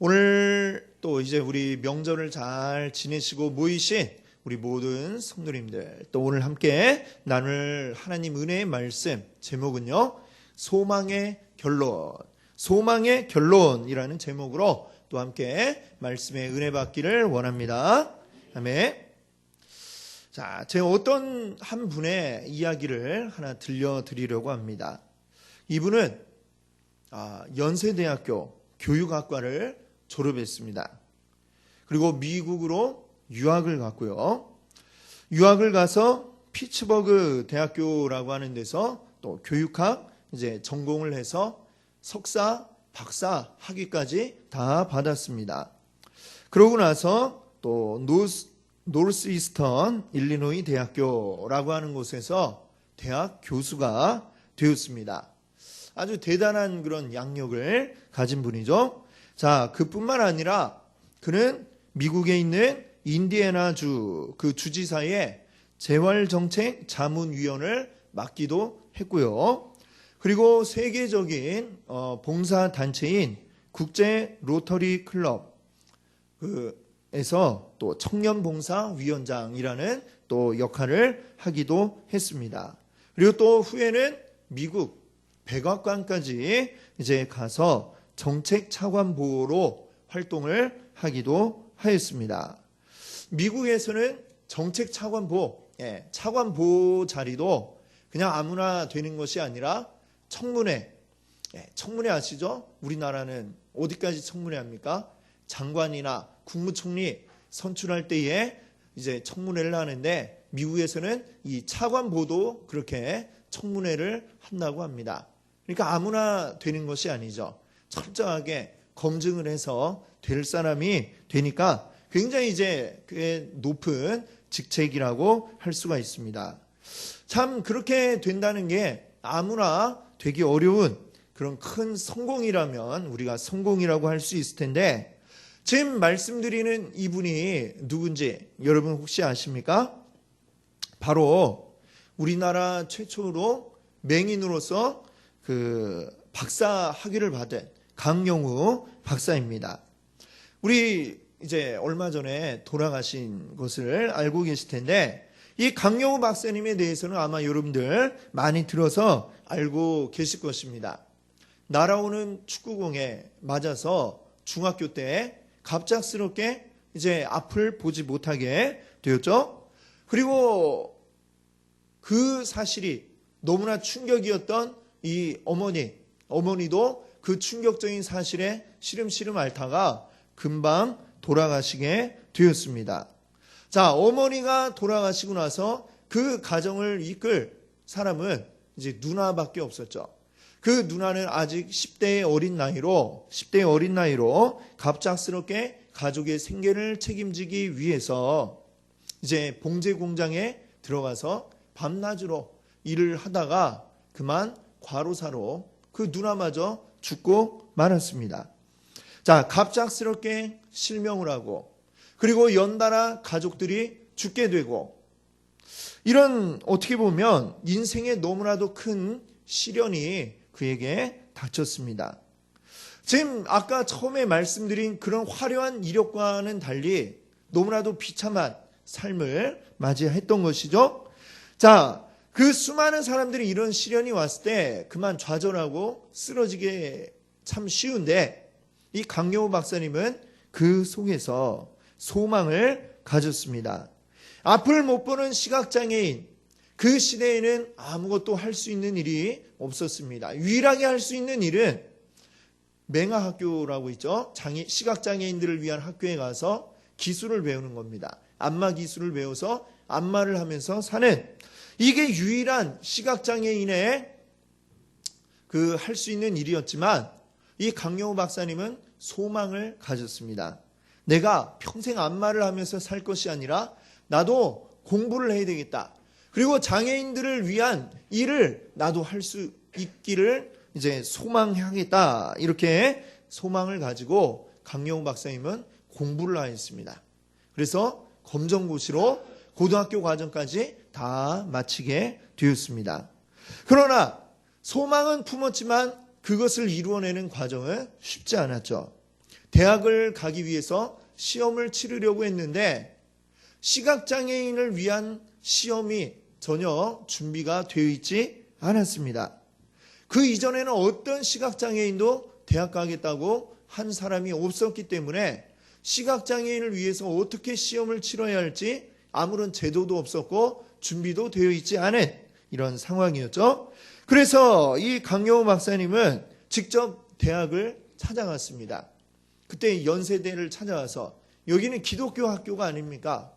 오늘 또 이제 우리 명절을 잘 지내시고 모이신 우리 모든 성도님들, 또 오늘 함께 나눌 하나님 은혜의 말씀 제목은요, 소망의 결론, 소망의 결론이라는 제목으로 또 함께 말씀의 은혜 받기를 원합니다. 아멘. 자, 제가 어떤 한 분의 이야기를 하나 들려드리려고 합니다. 이분은 연세대학교 교육학과를 졸업했습니다. 그리고 미국으로 유학을 갔고요. 유학을 가서 피츠버그 대학교라고 하는 데서 또 교육학 전공을 해서 석사, 박사 학위까지 다 받았습니다. 그러고 나서 또 노스 이스턴 일리노이 대학교라고 하는 곳에서 대학 교수가 되었습니다. 아주 대단한 그런 양력을 가진 분이죠. 자, 그뿐만 아니라 그는 미국에 있는 인디애나주 그 주지사의 재활정책 자문위원을 맡기도 했고요. 그리고 세계적인 봉사단체인 국제 로터리 클럽에서 또 청년봉사위원장이라는 또 역할을 하기도 했습니다. 그리고 또 후에는 미국 백악관까지 가서 정책 차관 보호로 활동을 하기도 하였습니다. 미국에서는 정책 차관 보호, 차관 보호 자리도 그냥 아무나 되는 것이 아니라 청문회, 청문회 아시죠? 우리나라는 어디까지 청문회 합니까? 장관이나 국무총리 선출할 때에 청문회를 하는데 미국에서는 이 차관 보도 그렇게 청문회를 한다고 합니다. 그러니까 아무나 되는 것이 아니죠. 철저하게 검증을 해서 될 사람이 되니까 굉장히 꽤 높은 직책이라고 할 수가 있습니다. 참 그렇게 된다는 게 아무나 되기 어려운 그런 큰 성공이라면 우리가 성공이라고 할 수 있을 텐데, 지금 말씀드리는 이분이 누군지 여러분 혹시 아십니까? 바로 우리나라 최초로 맹인으로서 그 박사 학위를 받은 강영우 박사입니다. 우리 얼마 전에 돌아가신 것을 알고 계실 텐데, 이 강영우 박사님에 대해서는 아마 여러분들 많이 들어서 알고 계실 것입니다. 날아오는 축구공에 맞아서 중학교 때 갑작스럽게 앞을 보지 못하게 되었죠. 그리고 그 사실이 너무나 충격이었던 이 어머니도 그 충격적인 사실에 시름시름 앓다가 금방 돌아가시게 되었습니다. 자, 어머니가 돌아가시고 나서 그 가정을 이끌 사람은 누나밖에 없었죠. 그 누나는 아직 10대의 어린 나이로 갑작스럽게 가족의 생계를 책임지기 위해서 봉제 공장에 들어가서 밤낮으로 일을 하다가 그만 과로사로 그 누나마저 죽고 말았습니다. 자, 갑작스럽게 실명을 하고 그리고 연달아 가족들이 죽게 되고, 이런 어떻게 보면 인생에 너무나도 큰 시련이 그에게 닥쳤습니다. 지금 아까 처음에 말씀드린 그런 화려한 이력과는 달리 너무나도 비참한 삶을 맞이했던 것이죠. 자, 그 수많은 사람들이 이런 시련이 왔을 때 그만 좌절하고 쓰러지게 참 쉬운데, 이 강영우 박사님은 그 속에서 소망을 가졌습니다. 앞을 못 보는 시각장애인, 그 시대에는 아무것도 할 수 있는 일이 없었습니다. 유일하게 할 수 있는 일은 맹아학교라고 있죠. 시각장애인들을 위한 학교에 가서 기술을 배우는 겁니다. 안마 기술을 배워서 안마를 하면서 사는, 이게 유일한 시각장애인의 그 할 수 있는 일이었지만, 이 강영우 박사님은 소망을 가졌습니다. 내가 평생 안마를 하면서 살 것이 아니라 나도 공부를 해야 되겠다. 그리고 장애인들을 위한 일을 나도 할 수 있기를 소망하겠다. 이렇게 소망을 가지고 강영우 박사님은 공부를 하였습니다. 그래서 검정고시로 고등학교 과정까지 다 마치게 되었습니다. 그러나 소망은 품었지만 그것을 이루어내는 과정은 쉽지 않았죠. 대학을 가기 위해서 시험을 치르려고 했는데 시각장애인을 위한 시험이 전혀 준비가 되어 있지 않았습니다. 그 이전에는 어떤 시각장애인도 대학 가겠다고 한 사람이 없었기 때문에 시각장애인을 위해서 어떻게 시험을 치러야 할지 아무런 제도도 없었고 준비도 되어 있지 않은 이런 상황이었죠. 그래서 이 강여우 박사님은 직접 대학을 찾아갔습니다. 그때 연세대를 찾아가서 여기는 기독교 학교가 아닙니까?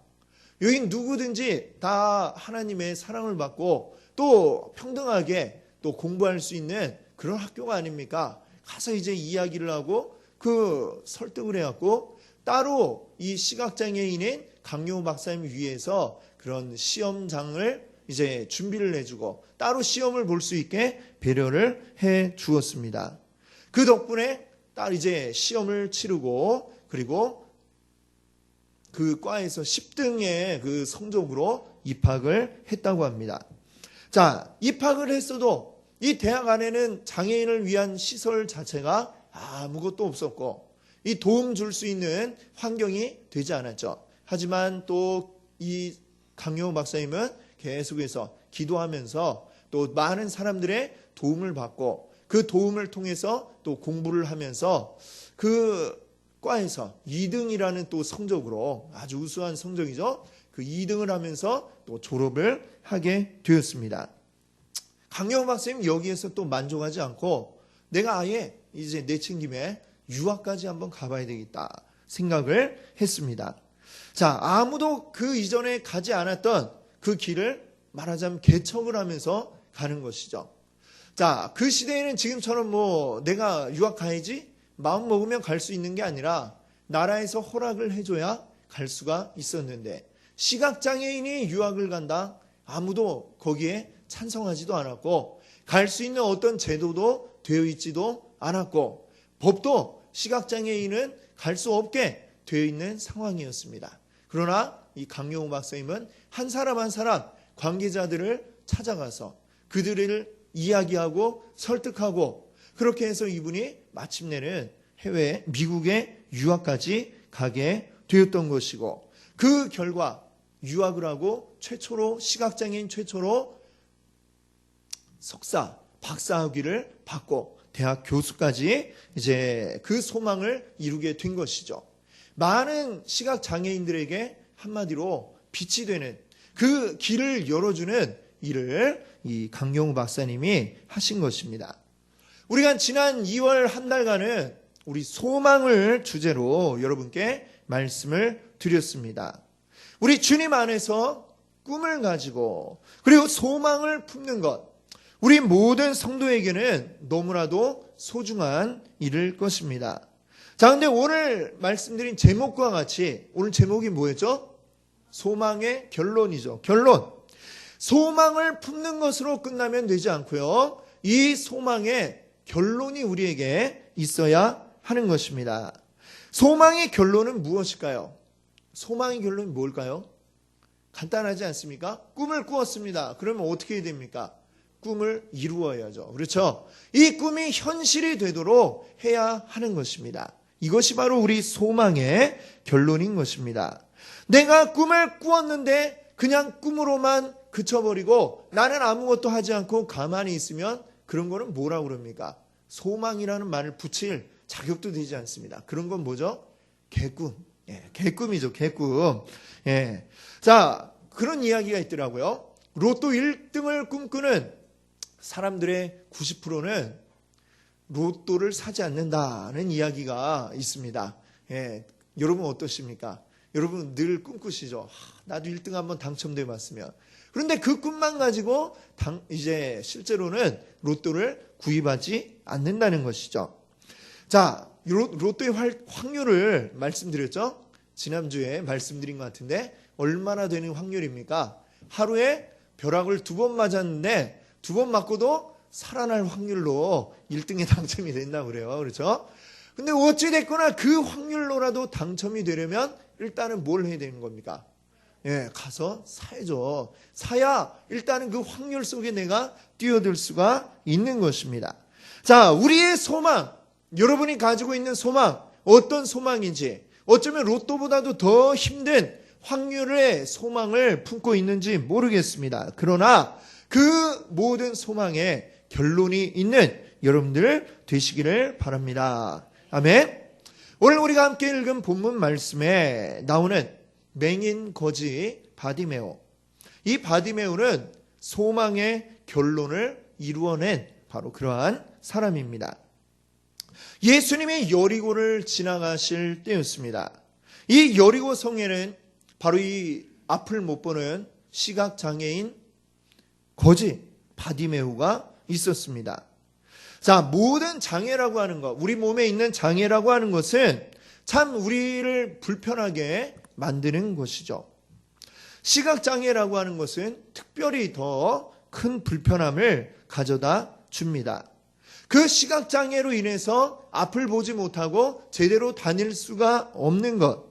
여긴 누구든지 다 하나님의 사랑을 받고 또 평등하게 또 공부할 수 있는 그런 학교가 아닙니까? 가서 이제 이야기를 하고 그 설득을 해갖고 따로 이 시각장애인인 강여우 박사님 위해서 그런 시험장을 이제 준비를 해주고 따로 시험을 볼 수 있게 배려를 해 주었습니다. 그 덕분에 딸 이제 시험을 치르고 그리고 그 과에서 10등의 그 성적으로 입학을 했다고 합니다. 자, 입학을 했어도 이 대학 안에는 장애인을 위한 시설 자체가 아무것도 없었고 이 도움 줄 수 있는 환경이 되지 않았죠. 하지만 또 이 강여우 박사님은 계속해서 기도하면서 또 많은 사람들의 도움을 받고 그 도움을 통해서 또 공부를 하면서 그 과에서 2등이라는 또 성적으로 아주 우수한 성적이죠. 그 2등을 하면서 또 졸업을 하게 되었습니다. 강여우 박사님 여기에서 또 만족하지 않고 내가 아예 이제 내친 김에 유학까지 한번 가봐야 되겠다 생각을 했습니다. 자, 아무도 그 이전에 가지 않았던 그 길을 말하자면 개척을 하면서 가는 것이죠. 자, 그 시대에는 지금처럼 뭐 내가 유학 가야지 마음 먹으면 갈 수 있는 게 아니라 나라에서 허락을 해줘야 갈 수가 있었는데 시각장애인이 유학을 간다? 아무도 거기에 찬성하지도 않았고 갈 수 있는 어떤 제도도 되어 있지도 않았고 법도 시각장애인은 갈 수 없게 되어 있는 상황이었습니다. 그러나 이 강여우 박사님은 한 사람 한 사람 관계자들을 찾아가서 그들을 이야기하고 설득하고 그렇게 해서 이분이 마침내는 해외 미국에 유학까지 가게 되었던 것이고 그 결과 유학을 하고 최초로 시각장애인 최초로 석사, 박사학위를 받고 대학 교수까지 이제 그 소망을 이루게 된 것이죠. 많은 시각장애인들에게 한마디로 빛이 되는 그 길을 열어주는 일을 이 강여우 박사님이 하신 것입니다. 우리가 지난 2월 한 달간은 우리 소망을 주제로 여러분께 말씀을 드렸습니다. 우리 주님 안에서 꿈을 가지고 그리고 소망을 품는 것, 우리 모든 성도에게는 너무나도 소중한 일일 것입니다. 자, 근데 오늘 말씀드린 제목과 같이 오늘 제목이 뭐였죠? 소망의 결론이죠. 결론. 소망을 품는 것으로 끝나면 되지 않고요. 이 소망의 결론이 우리에게 있어야 하는 것입니다. 소망의 결론은 무엇일까요? 소망의 결론이 뭘까요? 간단하지 않습니까? 꿈을 꾸었습니다. 그러면 어떻게 해야 됩니까? 꿈을 이루어야죠. 그렇죠? 이 꿈이 현실이 되도록 해야 하는 것입니다. 이것이 바로 우리 소망의 결론인 것입니다. 내가 꿈을 꾸었는데 그냥 꿈으로만 그쳐버리고 나는 아무것도 하지 않고 가만히 있으면 그런 거는 뭐라고 그럽니까? 소망이라는 말을 붙일 자격도 되지 않습니다. 그런 건 뭐죠? 개꿈. 예, 개꿈이죠. 개꿈. 예. 자, 그런 이야기가 있더라고요. 로또 1등을 꿈꾸는 사람들의 90%는 로또를 사지 않는다는 이야기가 있습니다. 예, 여러분 어떠십니까? 여러분 늘 꿈꾸시죠? 나도 1등 한번 당첨돼 봤으면. 그런데 그 꿈만 가지고 이제 실제로는 로또를 구입하지 않는다는 것이죠. 자, 로또의 확률을 말씀드렸죠? 지난주에 말씀드린 것 같은데 얼마나 되는 확률입니까? 하루에 벼락을 2번 맞았는데 2번 맞고도 살아날 확률로 1등에 당첨이 된다고 그래요. 그렇죠? 근데 어찌됐거나 그 확률로라도 당첨이 되려면 일단은 뭘 해야 되는 겁니까? 예, 가서 사야죠. 사야 일단은 그 확률 속에 내가 뛰어들 수가 있는 것입니다. 자, 우리의 소망, 여러분이 가지고 있는 소망, 어떤 소망인지, 어쩌면 로또보다도 더 힘든 확률의 소망을 품고 있는지 모르겠습니다. 그러나 그 모든 소망에 결론이 있는 여러분들 되시기를 바랍니다. 아멘. 오늘 우리가 함께 읽은 본문 말씀에 나오는 맹인 거지 바디메오. 이 바디메오는 소망의 결론을 이루어낸 바로 그러한 사람입니다. 예수님이 여리고를 지나가실 때였습니다. 이 여리고 성에는 바로 이 앞을 못 보는 시각장애인 거지 바디메오가 있었습니다. 자, 모든 장애라고 하는 것, 우리 몸에 있는 장애라고 하는 것은 참 우리를 불편하게 만드는 것이죠. 시각장애라고 하는 것은 특별히 더 큰 불편함을 가져다 줍니다. 그 시각장애로 인해서 앞을 보지 못하고 제대로 다닐 수가 없는 것,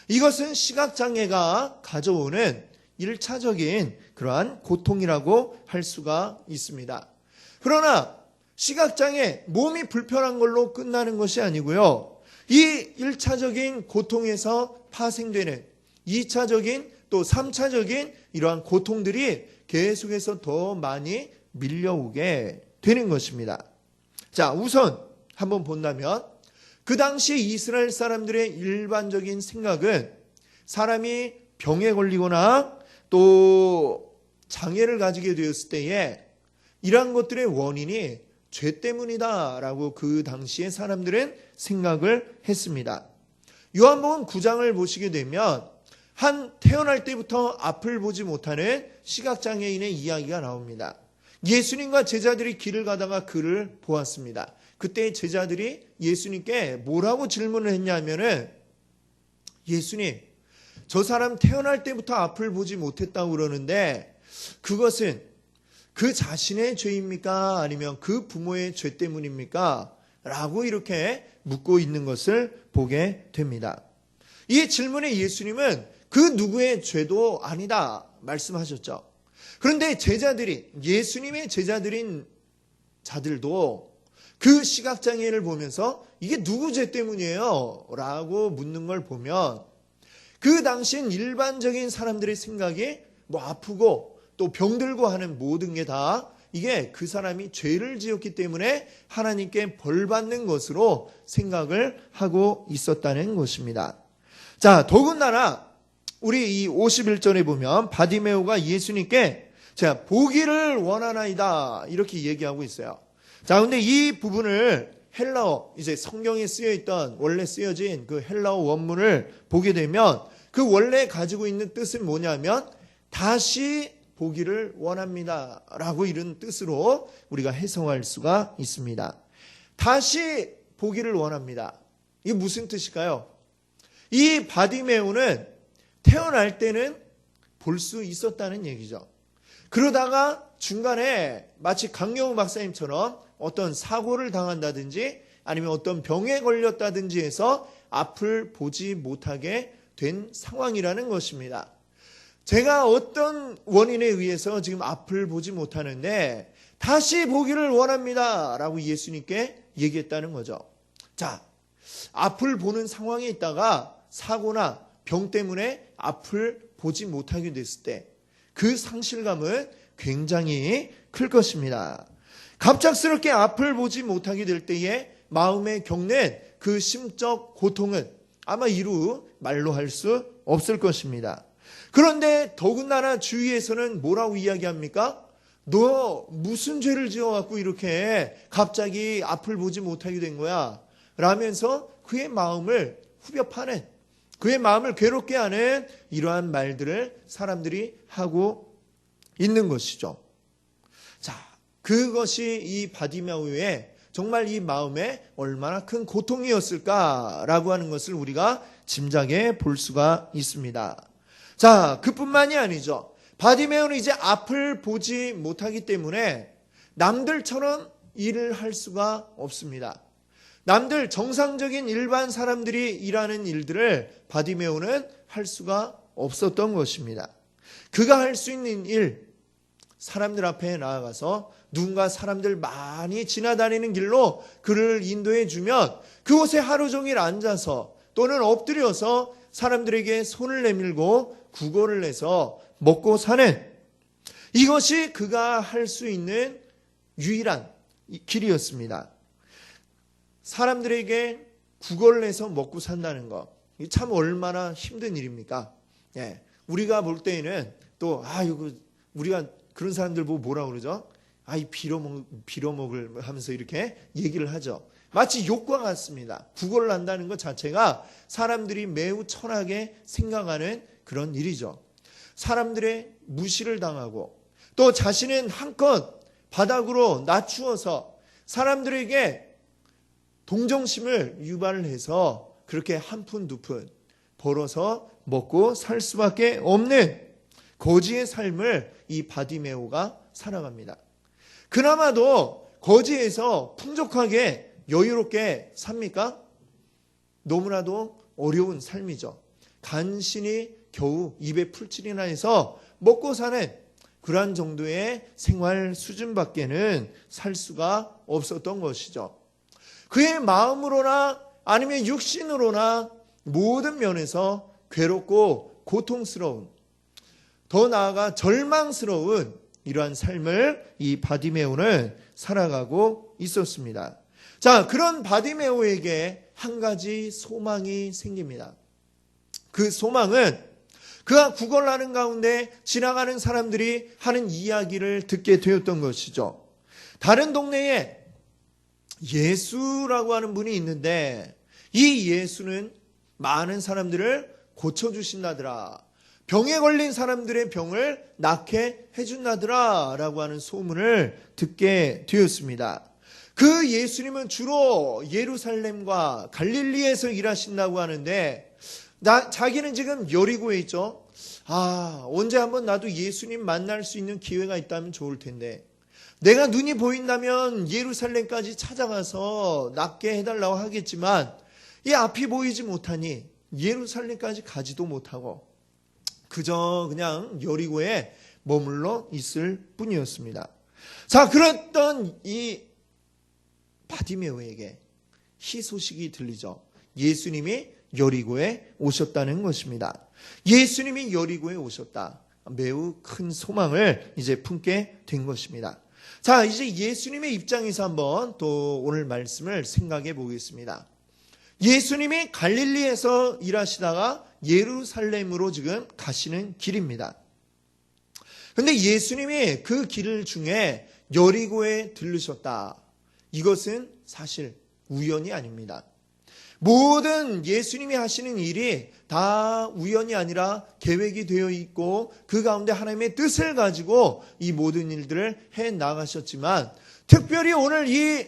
이것은 시각장애가 가져오는 1차적인 그러한 고통이라고 할 수가 있습니다. 그러나 시각장애, 몸이 불편한 걸로 끝나는 것이 아니고요. 이 1차적인 고통에서 파생되는 2차적인 또 3차적인 이러한 고통들이 계속해서 더 많이 밀려오게 되는 것입니다. 자, 우선 한번 본다면 그 당시 이스라엘 사람들의 일반적인 생각은 사람이 병에 걸리거나 또 장애를 가지게 되었을 때에 이러한 것들의 원인이 죄 때문이다라고 그 당시의 사람들은 생각을 했습니다. 요한복음 9장을 보시게 되면 한 태어날 때부터 앞을 보지 못하는 시각장애인의 이야기가 나옵니다. 예수님과 제자들이 길을 가다가 그를 보았습니다. 그때 제자들이 예수님께 뭐라고 질문을 했냐면은, 예수님, 저 사람 태어날 때부터 앞을 보지 못했다고 그러는데 그것은 그 자신의 죄입니까? 아니면 그 부모의 죄 때문입니까? 라고 이렇게 묻고 있는 것을 보게 됩니다. 이 질문에 예수님은 그 누구의 죄도 아니다 말씀하셨죠. 그런데 제자들이, 예수님의 제자들인 자들도 그 시각장애를 보면서 이게 누구 죄 때문이에요? 라고 묻는 걸 보면 그 당시엔 일반적인 사람들의 생각이 뭐 아프고 또 병들고 하는 모든 게 다 이게 그 사람이 죄를 지었기 때문에 하나님께 벌 받는 것으로 생각을 하고 있었다는 것입니다. 자, 더군다나 우리 이 51절에 보면 바디메오가 예수님께 자, 보기를 원하나이다 이렇게 얘기하고 있어요. 자, 근데 이 부분을 헬라어, 이제 성경에 쓰여 있던 원래 쓰여진 그 헬라어 원문을 보게 되면 그 원래 가지고 있는 뜻은 뭐냐면 다시 보기를 원합니다 라고 이런 뜻으로 우리가 해석할 수가 있습니다. 다시 보기를 원합니다. 이게 무슨 뜻일까요? 이 바디메오는 태어날 때는 볼 수 있었다는 얘기죠. 그러다가 중간에 마치 강영우 박사님처럼 어떤 사고를 당한다든지 아니면 어떤 병에 걸렸다든지 해서 앞을 보지 못하게 된 상황이라는 것입니다. 제가 어떤 원인에 의해서 지금 앞을 보지 못하는데 다시 보기를 원합니다 라고 예수님께 얘기했다는 거죠. 자, 앞을 보는 상황에 있다가 사고나 병 때문에 앞을 보지 못하게 됐을 때 그 상실감은 굉장히 클 것입니다. 갑작스럽게 앞을 보지 못하게 될 때에 마음에 겪는 그 심적 고통은 아마 이루 말로 할 수 없을 것입니다. 그런데 더군다나 주위에서는 뭐라고 이야기합니까? 너 무슨 죄를 지어갖고 이렇게 갑자기 앞을 보지 못하게 된 거야? 라면서 그의 마음을 후벼 파는, 그의 마음을 괴롭게 하는 이러한 말들을 사람들이 하고 있는 것이죠. 자, 그것이 이 바디메오의 정말 이 마음에 얼마나 큰 고통이었을까라고 하는 것을 우리가 짐작해 볼 수가 있습니다. 자, 그뿐만이 아니죠. 바디메오는 이제 앞을 보지 못하기 때문에 남들처럼 일을 할 수가 없습니다. 남들 정상적인 일반 사람들이 일하는 일들을 바디메오는 할 수가 없었던 것입니다. 그가 할 수 있는 일, 사람들 앞에 나아가서 누군가 사람들 많이 지나다니는 길로 그를 인도해 주면 그곳에 하루 종일 앉아서 또는 엎드려서 사람들에게 손을 내밀고 구걸을 해서 먹고 사는, 이것이 그가 할 수 있는 유일한 길이었습니다. 사람들에게 구걸을 해서 먹고 산다는 것, 참 얼마나 힘든 일입니까? 예, 우리가 볼 때에는 또 이거 우리가 그런 사람들 보고 뭐라 그러죠? 이 빌어먹을 하면서 이렇게 얘기를 하죠. 마치 욕과 같습니다. 구걸을 한다는 것 자체가 사람들이 매우 천하게 생각하는 그런 일이죠. 사람들의 무시를 당하고 또 자신은 한껏 바닥으로 낮추어서 사람들에게 동정심을 유발을 해서 그렇게 한 푼 두 푼 벌어서 먹고 살 수밖에 없는 거지의 삶을 이 바디메오가 살아갑니다. 그나마도 거지에서 풍족하게 여유롭게 삽니까? 너무나도 어려운 삶이죠. 간신히 겨우 입에 풀칠이나 해서 먹고 사는 그러한 정도의 생활 수준밖에는 살 수가 없었던 것이죠. 그의 마음으로나 아니면 육신으로나 모든 면에서 괴롭고 고통스러운, 더 나아가 절망스러운 이러한 삶을 이 바디메오는 살아가고 있었습니다. 자, 그런 바디메오에게 한 가지 소망이 생깁니다. 그 소망은 그가 구걸하는 가운데 지나가는 사람들이 하는 이야기를 듣게 되었던 것이죠. 다른 동네에 예수라고 하는 분이 있는데 이 예수는 많은 사람들을 고쳐주신다더라. 병에 걸린 사람들의 병을 낫게 해준다더라 라고 하는 소문을 듣게 되었습니다. 그 예수님은 주로 예루살렘과 갈릴리에서 일하신다고 하는데 자기는 지금 여리고에 있죠. 언제 한번 나도 예수님 만날 수 있는 기회가 있다면 좋을 텐데 내가 눈이 보인다면 예루살렘까지 찾아가서 낫게 해달라고 하겠지만 이 앞이 보이지 못하니 예루살렘까지 가지도 못하고 그저 그냥 여리고에 머물러 있을 뿐이었습니다. 자, 그랬던 이 바디메오에게 희소식이 들리죠. 예수님이 여리고에 오셨다는 것입니다. 예수님이 여리고에 오셨다. 매우 큰 소망을 이제 품게 된 것입니다. 자, 이제 예수님의 입장에서 한번 또 오늘 말씀을 생각해 보겠습니다. 예수님이 갈릴리에서 일하시다가 예루살렘으로 지금 가시는 길입니다. 그런데 예수님이 그 길 중에 여리고에 들르셨다. 이것은 사실 우연이 아닙니다. 모든 예수님이 하시는 일이 다 우연이 아니라 계획이 되어 있고 그 가운데 하나님의 뜻을 가지고 이 모든 일들을 해 나가셨지만 특별히 오늘 이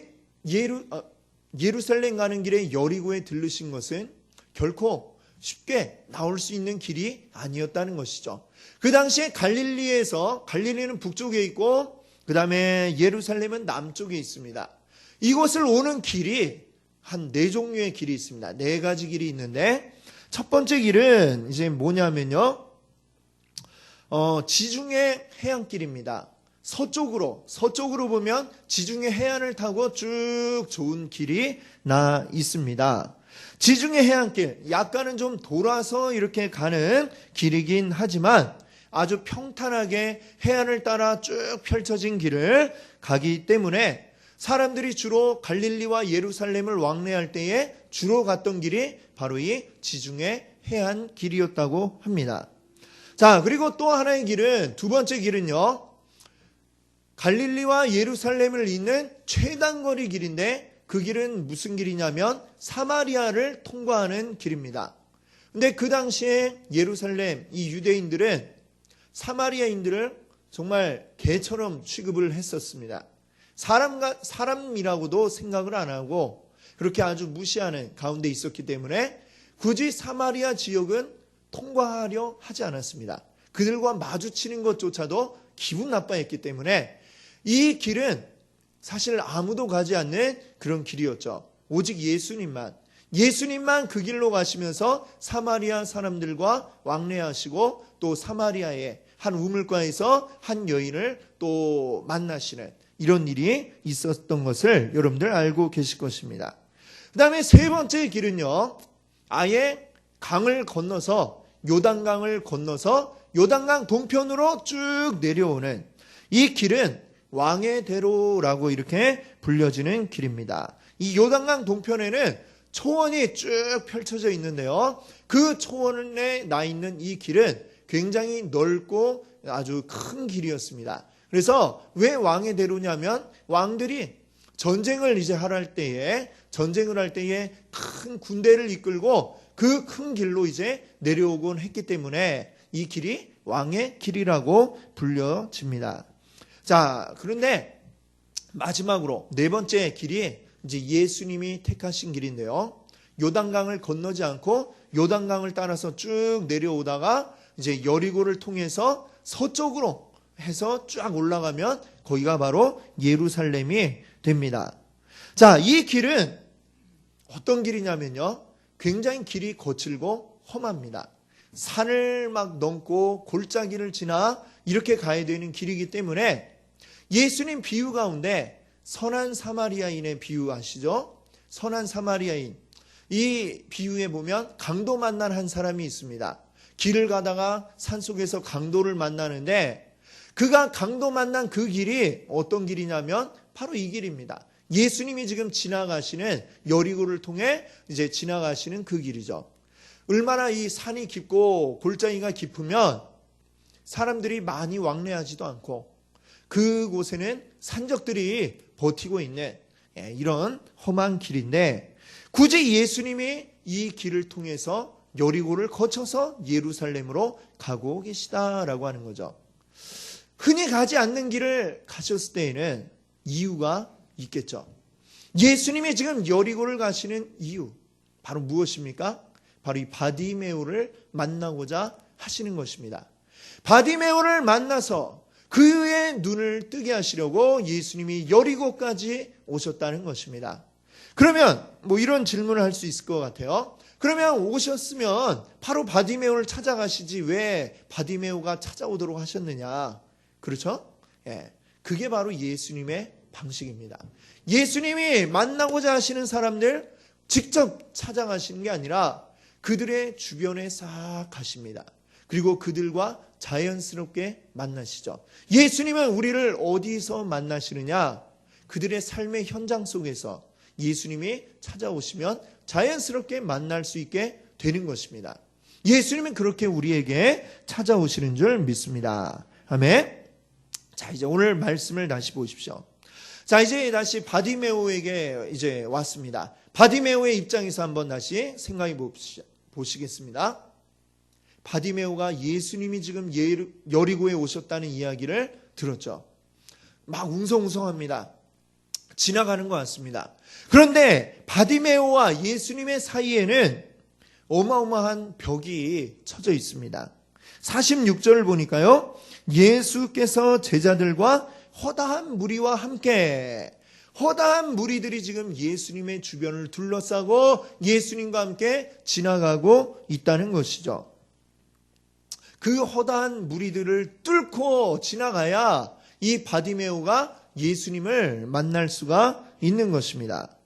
예루살렘 가는 길에 여리고에 들르신 것은 결코 쉽게 나올 수 있는 길이 아니었다는 것이죠. 그 당시에 갈릴리는 북쪽에 있고 그 다음에 예루살렘은 남쪽에 있습니다. 이곳을 오는 길이 한 4종류의 길이 있습니다. 4가지 길이 있는데 첫 번째 길은 이제 뭐냐면요. 지중해 해안길입니다. 서쪽으로 보면 지중해 해안을 타고 쭉 좋은 길이 나 있습니다. 지중해 해안길, 약간은 좀 돌아서 이렇게 가는 길이긴 하지만 아주 평탄하게 해안을 따라 쭉 펼쳐진 길을 가기 때문에 사람들이 주로 갈릴리와 예루살렘을 왕래할 때에 주로 갔던 길이 바로 이 지중해 해안 길이었다고 합니다. 자, 그리고 또 하나의 길은, 두 번째 길은요, 갈릴리와 예루살렘을 잇는 최단거리 길인데 그 길은 무슨 길이냐면 사마리아를 통과하는 길입니다. 근데 그 당시에 예루살렘, 이 유대인들은 사마리아인들을 정말 개처럼 취급을 했었습니다. 사람이라고도 생각을 안 하고 그렇게 아주 무시하는 가운데 있었기 때문에 굳이 사마리아 지역은 통과하려 하지 않았습니다. 그들과 마주치는 것조차도 기분 나빠했기 때문에 이 길은 사실 아무도 가지 않는 그런 길이었죠. 오직 예수님만 그 길로 가시면서 사마리아 사람들과 왕래하시고 또 사마리아의 한 우물가에서 한 여인을 또 만나시는 이런 일이 있었던 것을 여러분들 알고 계실 것입니다. 그 다음에 세 번째 길은요, 아예 강을 건너서 요단강을 건너서 요단강 동편으로 쭉 내려오는 이 길은 왕의 대로라고 이렇게 불려지는 길입니다. 이 요단강 동편에는 초원이 쭉 펼쳐져 있는데요, 그 초원에 나 있는 이 길은 굉장히 넓고 아주 큰 길이었습니다. 그래서 왜 왕의 대로냐면 왕들이 전쟁을 할 때에 큰 군대를 이끌고 그 큰 길로 이제 내려오곤 했기 때문에 이 길이 왕의 길이라고 불려집니다. 자, 그런데 마지막으로 네 번째 길이 이제 예수님이 택하신 길인데요, 요단강을 건너지 않고 요단강을 따라서 쭉 내려오다가 이제 여리고를 통해서 서쪽으로 해서 쫙 올라가면 거기가 바로 예루살렘이 됩니다. 자, 이 길은 어떤 길이냐면요, 굉장히 길이 거칠고 험합니다. 산을 막 넘고 골짜기를 지나 이렇게 가야 되는 길이기 때문에 예수님 비유 가운데 선한 사마리아인의 비유 아시죠? 선한 사마리아인, 이 비유에 보면 강도 만난 한 사람이 있습니다. 길을 가다가 산속에서 강도를 만나는데 그가 강도 만난 그 길이 어떤 길이냐면 바로 이 길입니다. 예수님이 지금 지나가시는 여리고를 통해 이제 지나가시는 그 길이죠. 얼마나 이 산이 깊고 골짜기가 깊으면 사람들이 많이 왕래하지도 않고 그곳에는 산적들이 버티고 있는 이런 험한 길인데 굳이 예수님이 이 길을 통해서 여리고를 거쳐서 예루살렘으로 가고 계시다라고 하는 거죠. 흔히 가지 않는 길을 가셨을 때에는 이유가 있겠죠. 예수님이 지금 여리고를 가시는 이유 바로 무엇입니까? 바로 이 바디메오를 만나고자 하시는 것입니다. 바디메오를 만나서 그의 눈을 뜨게 하시려고 예수님이 여리고까지 오셨다는 것입니다. 그러면 이런 질문을 할 수 있을 것 같아요. 그러면 오셨으면 바로 바디메오를 찾아가시지 왜 바디메오가 찾아오도록 하셨느냐? 그렇죠? 그게 바로 예수님의 방식입니다. 예수님이 만나고자 하시는 사람들 직접 찾아가시는 게 아니라 그들의 주변에 싹 가십니다. 그리고 그들과 자연스럽게 만나시죠. 예수님은 우리를 어디서 만나시느냐? 그들의 삶의 현장 속에서 예수님이 찾아오시면 자연스럽게 만날 수 있게 되는 것입니다. 예수님은 그렇게 우리에게 찾아오시는 줄 믿습니다. 아멘. 자, 이제 오늘 말씀을 다시 보십시오. 자, 이제 다시 바디메오에게 이제 왔습니다. 바디메오의 입장에서 한번 다시 생각해 보시겠습니다. 바디메오가 예수님이 지금 여리고에 오셨다는 이야기를 들었죠. 막 웅성웅성합니다. 지나가는 것 같습니다. 그런데 바디메오와 예수님의 사이에는 어마어마한 벽이 쳐져 있습니다. 46절을 보니까요, 예수께서 제자들과 허다한 무리와 함께, 허다한 무리들이 지금 예수님의 주변을 둘러싸고 예수님과 함께 지나가고 있다는 것이죠. 그 허다한 무리들을 뚫고 지나가야 이 바디메오가 예수님을 만날 수가 있는 것입니다.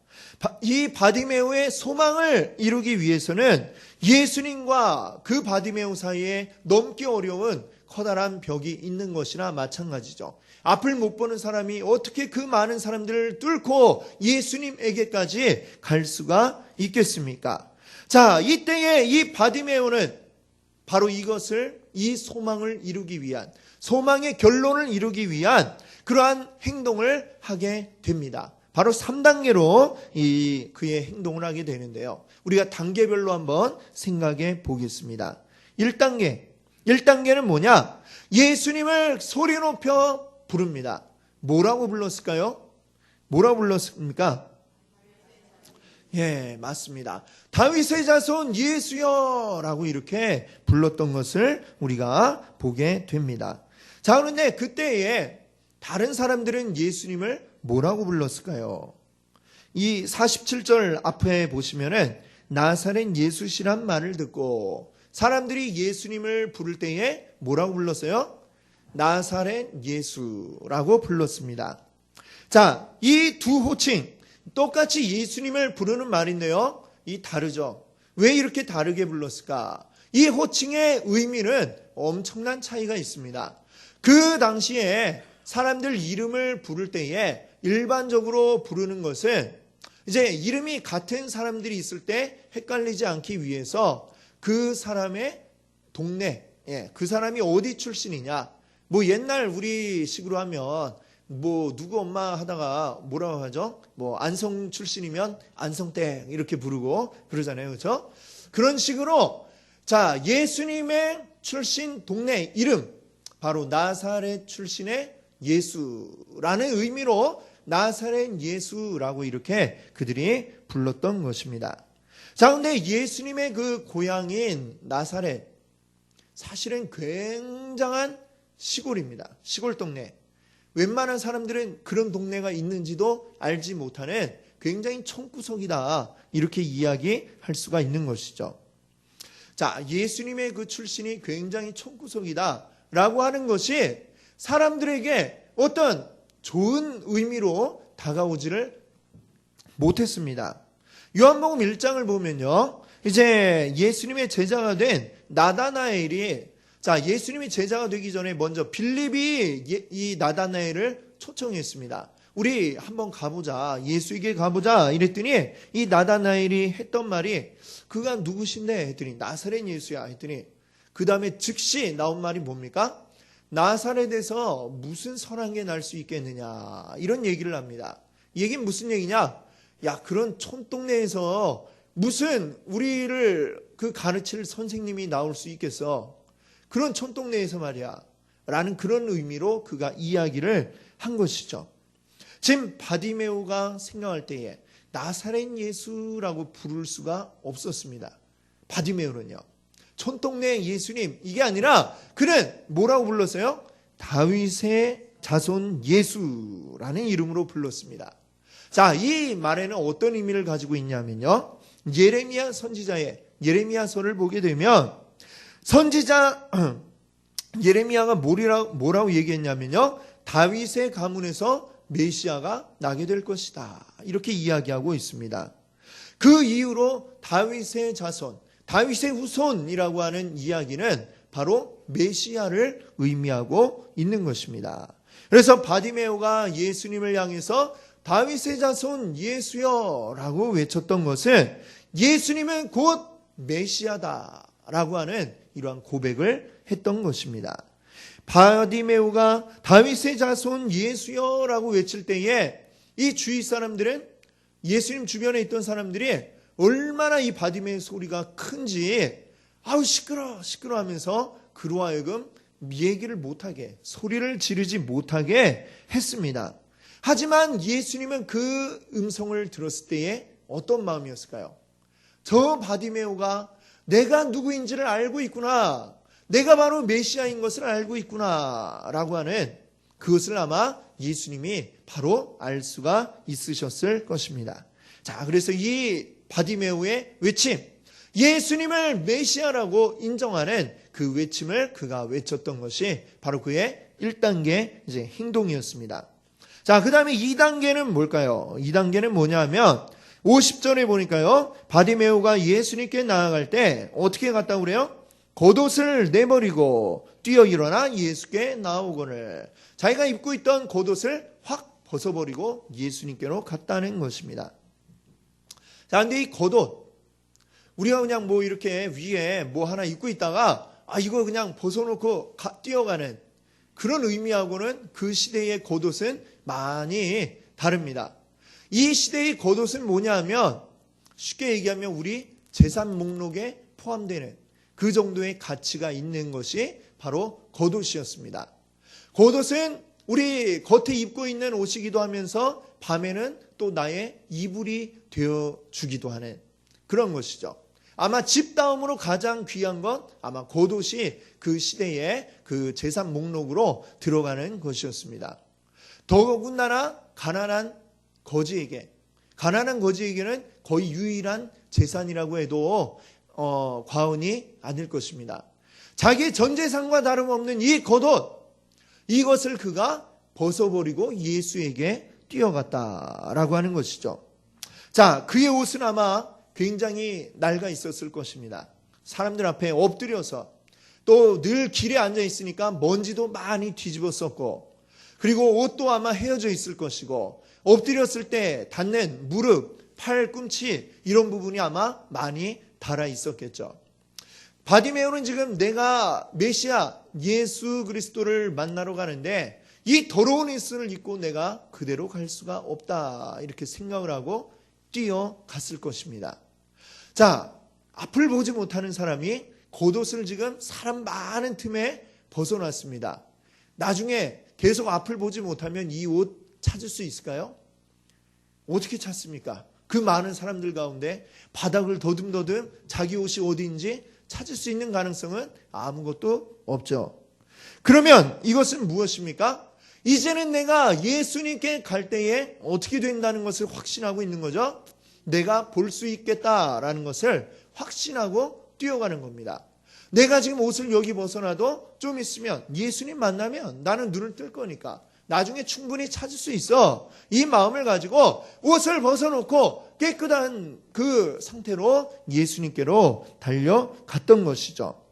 이 바디메오의 소망을 이루기 위해서는 예수님과 그 바디메오 사이에 넘기 어려운 커다란 벽이 있는 것이나 마찬가지죠. 앞을 못 보는 사람이 어떻게 그 많은 사람들을 뚫고 예수님에게까지 갈 수가 있겠습니까? 자, 이때에 이 바디메오는 바로 이것을, 이 소망을 이루기 위한, 소망의 결론을 이루기 위한 그러한 행동을 하게 됩니다. 바로 3단계로 그의 행동을 하게 되는데요. 우리가 단계별로 한번 생각해 보겠습니다. 1단계는 뭐냐? 예수님을 소리 높여 부릅니다. 뭐라고 불렀을까요? 뭐라고 불렀습니까? 예, 맞습니다. 다윗의 자손 예수여 라고 이렇게 불렀던 것을 우리가 보게 됩니다. 자, 그런데 그때에 다른 사람들은 예수님을 뭐라고 불렀을까요? 이 47절 앞에 보시면은 나사렛 예수시란 말을 듣고 사람들이 예수님을 부를 때에 뭐라고 불렀어요? 나사렛 예수라고 불렀습니다. 자, 이 두 호칭 똑같이 예수님을 부르는 말인데요. 이 다르죠. 왜 이렇게 다르게 불렀을까? 이 호칭의 의미는 엄청난 차이가 있습니다. 그 당시에 사람들 이름을 부를 때에 일반적으로 부르는 것은 이제 이름이 같은 사람들이 있을 때 헷갈리지 않기 위해서 그 사람의 동네, 그 사람이 어디 출신이냐. 뭐 옛날 우리 식으로 하면 뭐 누구 엄마 하다가 뭐라고 하죠? 뭐 안성 출신이면 안성땡 이렇게 부르고 그러잖아요. 그렇죠? 그런 식으로 자, 예수님의 출신 동네 이름 바로 나사렛 출신의 예수라는 의미로 나사렛 예수라고 이렇게 그들이 불렀던 것입니다. 자, 근데 예수님의 그 고향인 나사렛 사실은 굉장한 시골입니다. 시골 동네. 웬만한 사람들은 그런 동네가 있는지도 알지 못하는 굉장히 촌구석이다. 이렇게 이야기할 수가 있는 것이죠. 자, 예수님의 그 출신이 굉장히 촌구석이다. 라고 하는 것이 사람들에게 어떤 좋은 의미로 다가오지를 못했습니다. 요한복음 1장을 보면요. 이제 예수님의 제자가 된 나다나엘이 자, 예수님이 제자가 되기 전에 먼저 빌립이 이 나다나엘을 초청했습니다. 우리 한번 가보자. 예수에게 가보자. 이랬더니 이 나다나엘이 했던 말이 그가 누구신데? 했더니 나사렛 예수야. 했더니 그 다음에 즉시 나온 말이 뭡니까? 나사렛에서 무슨 선한 게 날 수 있겠느냐. 이런 얘기를 합니다. 이 얘기는 무슨 얘기냐? 야, 그런 촌동네에서 무슨 우리를 그 가르칠 선생님이 나올 수 있겠어? 그런 촌동네에서 말이야. 라는 그런 의미로 그가 이야기를 한 것이죠. 지금 바디메오가 생각할 때에 나사렛 예수라고 부를 수가 없었습니다. 바디메오는요. 촌동네 예수님 이게 아니라 그는 뭐라고 불렀어요? 다윗의 자손 예수라는 이름으로 불렀습니다. 자, 이 말에는 어떤 의미를 가지고 있냐면요. 예레미야 선지자의 예레미야서를 보게 되면 선지자 예레미야가 뭐라고 얘기했냐면요. 다윗의 가문에서 메시아가 나게 될 것이다. 이렇게 이야기하고 있습니다. 그 이후로 다윗의 자손, 다윗의 후손이라고 하는 이야기는 바로 메시아를 의미하고 있는 것입니다. 그래서 바디메오가 예수님을 향해서 다윗의 자손 예수여 라고 외쳤던 것은 예수님은 곧 메시아다 라고 하는 이러한 고백을 했던 것입니다. 바디메오가 다윗의 자손 예수여 라고 외칠 때에 이 주위 사람들은 예수님 주변에 있던 사람들이 얼마나 이 바디메오의 소리가 큰지 아우 시끄러 하면서 그로 하여금 얘기를 못하게 소리를 지르지 못하게 했습니다. 하지만 예수님은 그 음성을 들었을 때에 어떤 마음이었을까요? 저 바디메오가 내가 누구인지를 알고 있구나. 내가 바로 메시아인 것을 알고 있구나. 라고 하는 그것을 아마 예수님이 바로 알 수가 있으셨을 것입니다. 자, 그래서 이 바디메오의 외침, 예수님을 메시아라고 인정하는 그 외침을 그가 외쳤던 것이 바로 그의 1단계 이제 행동이었습니다. 자, 그 다음에 2단계는 뭘까요? 2단계는 뭐냐면 50절에 보니까요. 바디메오가 예수님께 나아갈 때 어떻게 갔다고 그래요? 겉옷을 내버리고 뛰어 일어나 예수께 나오거늘. 자기가 입고 있던 겉옷을 확 벗어버리고 예수님께로 갔다는 것입니다. 자, 근데 이 겉옷 우리가 그냥 뭐 이렇게 위에 뭐 하나 입고 있다가 이거 그냥 벗어놓고 뛰어가는 그런 의미하고는 그 시대의 겉옷은 많이 다릅니다. 이 시대의 겉옷은 뭐냐 하면 쉽게 얘기하면 우리 재산 목록에 포함되는 그 정도의 가치가 있는 것이 바로 겉옷이었습니다. 겉옷은 우리 겉에 입고 있는 옷이기도 하면서 밤에는 또 나의 이불이 되어주기도 하는 그런 것이죠. 아마 집 다음으로 가장 귀한 건 아마 겉옷이 그 시대의 그 재산 목록으로 들어가는 것이었습니다. 더군다나 가난한 거지에게는 거의 유일한 재산이라고 해도 과언이 아닐 것입니다. 자기 전 재산과 다름없는 이 겉옷, 이것을 그가 벗어버리고 예수에게 뛰어갔다라고 하는 것이죠. 자, 그의 옷은 아마 굉장히 낡아 있었을 것입니다. 사람들 앞에 엎드려서 또 늘 길에 앉아 있으니까 먼지도 많이 뒤집었었고, 그리고 옷도 아마 헤어져 있을 것이고, 엎드렸을 때 닿는 무릎, 팔꿈치 이런 부분이 아마 많이 닳아 있었겠죠. 바디메오는 지금 내가 메시아 예수 그리스도를 만나러 가는데 이 더러운 옷을 입고 내가 그대로 갈 수가 없다, 이렇게 생각을 하고 뛰어갔을 것입니다. 자, 앞을 보지 못하는 사람이 겉옷을 지금 사람 많은 틈에 벗어났습니다. 나중에 계속 앞을 보지 못하면 이 옷 찾을 수 있을까요? 어떻게 찾습니까? 그 많은 사람들 가운데 바닥을 더듬더듬 자기 옷이 어디인지 찾을 수 있는 가능성은 아무것도 없죠. 그러면 이것은 무엇입니까? 이제는 내가 예수님께 갈 때에 어떻게 된다는 것을 확신하고 있는 거죠. 내가 볼 수 있겠다라는 것을 확신하고 뛰어가는 겁니다. 내가 지금 옷을 여기 벗어나도 좀 있으면 예수님 만나면 나는 눈을 뜰 거니까 나중에 충분히 찾을 수 있어. 이 마음을 가지고 옷을 벗어놓고 깨끗한 그 상태로 예수님께로 달려갔던 것이죠.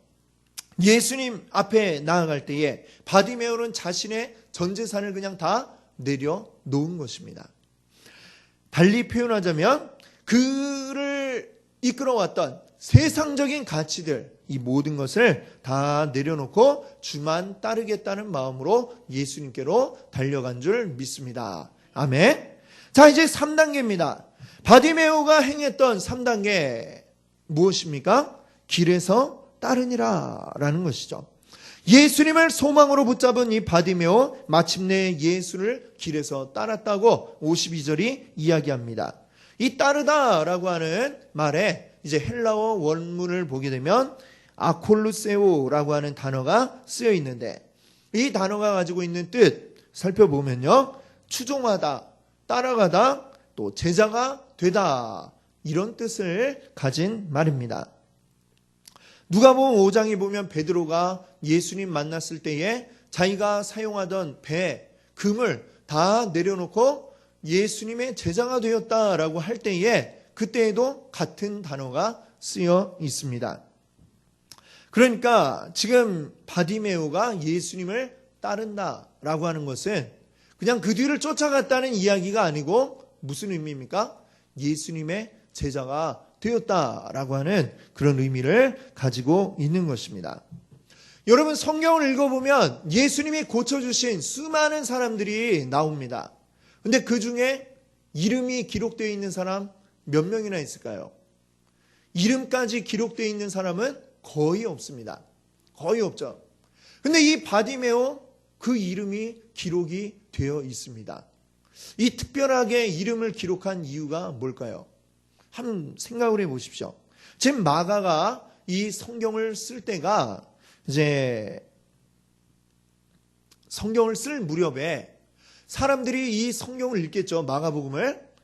예수님 앞에 나아갈 때에 바디메오는 자신의 전 재산을 그냥 다 내려놓은 것입니다. 달리 표현하자면 그를 이끌어왔던 세상적인 가치들, 이 모든 것을 다 내려놓고 주만 따르겠다는 마음으로 예수님께로 달려간 줄 믿습니다. 아멘. 자, 이제 3단계입니다. 바디메오가 행했던 3단계 무엇입니까? 길에서 따르니라 라는 것이죠. 예수님을 소망으로 붙잡은 이 바디메오, 마침내 예수를 길에서 따랐다고 52절이 이야기합니다. 이 따르다라고 하는 말에 이제 헬라어 원문을 보게 되면 아콜루세오라고 하는 단어가 쓰여 있는데, 이 단어가 가지고 있는 뜻 살펴보면요, 추종하다, 따라가다, 또 제자가 되다, 이런 뜻을 가진 말입니다. 누가복음 5장에 보면 베드로가 예수님 만났을 때에 자기가 사용하던 배, 금을 다 내려놓고 예수님의 제자가 되었다라고 할 때에 그때에도 같은 단어가 쓰여 있습니다. 그러니까 지금 바디메오가 예수님을 따른다라고 하는 것은 그냥 그 뒤를 쫓아갔다는 이야기가 아니고 무슨 의미입니까? 예수님의 제자가 되었다라고 하는 그런 의미를 가지고 있는 것입니다. 여러분, 성경을 읽어보면 예수님이 고쳐주신 수많은 사람들이 나옵니다. 근데 그 중에 이름이 기록되어 있는 사람 몇 명이나 있을까요? 이름까지 기록되어 있는 사람은 거의 없습니다. 거의 없죠. 근데 이 바디메오, 그 이름이 기록이 되어 있습니다. 이 특별하게 이름을 기록한 이유가 뭘까요? 한번 생각을 해 보십시오. 지금 마가가 이 성경을 쓸 때가 이제 성경을 쓸 무렵에 사람들이 이 성경을 읽겠죠. 마가복음을.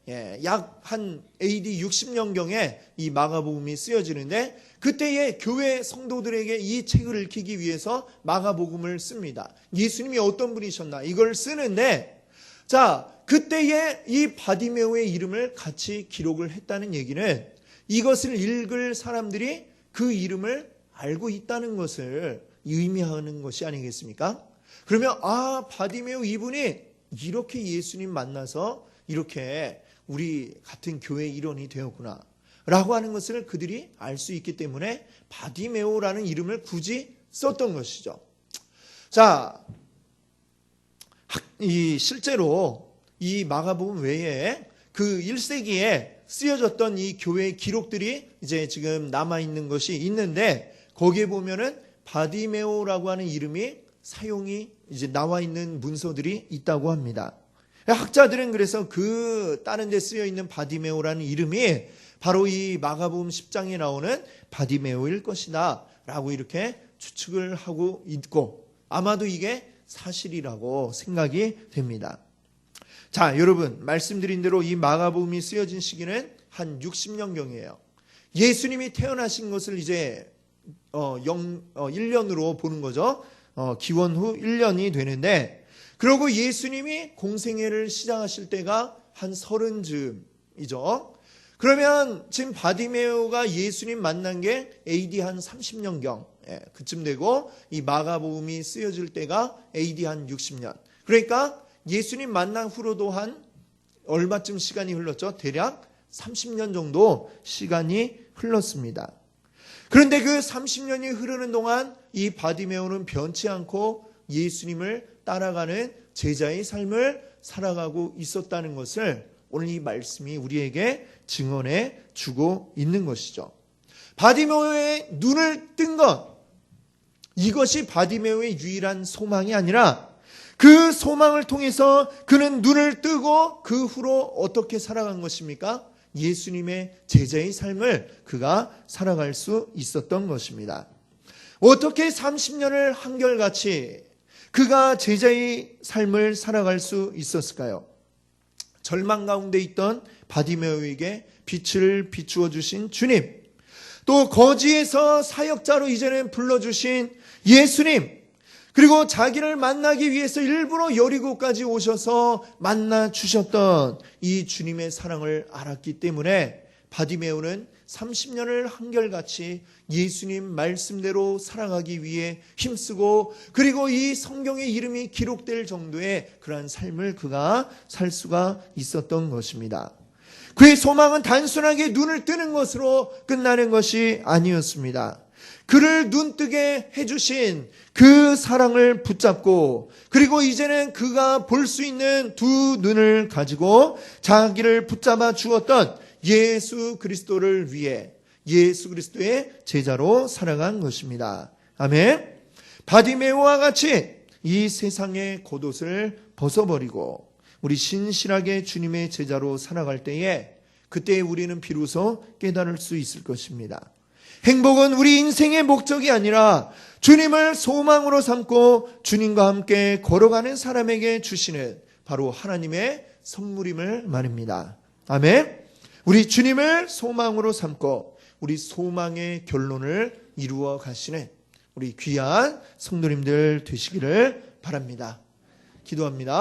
약 한 AD 60년경에 이 마가복음이 쓰여지는데, 그때의 교회 성도들에게 이 책을 읽히기 위해서 마가복음을 씁니다. 예수님이 어떤 분이셨나 이걸 쓰는데, 자, 그때의 이 바디메오의 이름을 같이 기록을 했다는 얘기는 이것을 읽을 사람들이 그 이름을 알고 있다는 것을 의미하는 것이 아니겠습니까? 그러면 바디메오 이분이 이렇게 예수님 만나서 이렇게 우리 같은 교회 일원이 되었구나 라고 하는 것을 그들이 알 수 있기 때문에 바디메오라는 이름을 굳이 썼던 것이죠. 자, 실제로 이 마가복음 외에 그 1세기에 쓰여졌던 이 교회의 기록들이 이제 지금 남아있는 것이 있는데, 거기에 보면은 바디메오라고 하는 이름이 사용이 이제 나와 있는 문서들이 있다고 합니다. 학자들은 그래서 그 다른 데 쓰여 있는 바디메오라는 이름이 바로 이 마가복음 10장에 나오는 바디메오일 것이다 라고 이렇게 추측을 하고 있고, 아마도 이게 사실이라고 생각이 됩니다. 자, 여러분, 말씀드린 대로 이 마가복음이 쓰여진 시기는 한 60년경이에요. 예수님이 태어나신 것을 이제 1년으로 보는 거죠. 기원 후 1년이 되는데, 그리고 예수님이 공생애를 시작하실 때가 한 30즈음이죠. 그러면 지금 바디메오가 예수님 만난 게 AD 한 30년경 그쯤 되고, 이 마가복음이 쓰여질 때가 AD 한 60년. 그러니까 예수님 만난 후로도 한 얼마쯤 시간이 흘렀죠? 대략 30년 정도 시간이 흘렀습니다. 그런데 그 30년이 흐르는 동안 이 바디메오는 변치 않고 예수님을 따라가는 제자의 삶을 살아가고 있었다는 것을 오늘 이 말씀이 우리에게 증언해 주고 있는 것이죠. 바디메오의 눈을 뜬 것, 이것이 바디메오의 유일한 소망이 아니라 그 소망을 통해서 그는 눈을 뜨고 그 후로 어떻게 살아간 것입니까? 예수님의 제자의 삶을 그가 살아갈 수 있었던 것입니다. 어떻게 30년을 한결같이 그가 제자의 삶을 살아갈 수 있었을까요? 절망 가운데 있던 바디메오에게 빛을 비추어 주신 주님, 또 거지에서 사역자로 이제는 불러주신 예수님, 그리고 자기를 만나기 위해서 일부러 여리고까지 오셔서 만나 주셨던 이 주님의 사랑을 알았기 때문에 바디메오는 30년을 한결같이 예수님 말씀대로 살아가기 위해 힘쓰고, 그리고 이 성경의 이름이 기록될 정도의 그러한 삶을 그가 살 수가 있었던 것입니다. 그의 소망은 단순하게 눈을 뜨는 것으로 끝나는 것이 아니었습니다. 그를 눈뜨게 해주신 그 사랑을 붙잡고, 그리고 이제는 그가 볼 수 있는 두 눈을 가지고 자기를 붙잡아 주었던 예수 그리스도를 위해 예수 그리스도의 제자로 살아간 것입니다. 아멘. 바디메오와 같이 이 세상의 겉옷을 벗어버리고 우리 신실하게 주님의 제자로 살아갈 때에, 그때 우리는 비로소 깨달을 수 있을 것입니다. 행복은 우리 인생의 목적이 아니라 주님을 소망으로 삼고 주님과 함께 걸어가는 사람에게 주시는 바로 하나님의 선물임을 말입니다. 아멘. 우리 주님을 소망으로 삼고 우리 소망의 결론을 이루어 가시는 우리 귀한 성도님들 되시기를 바랍니다. 기도합니다.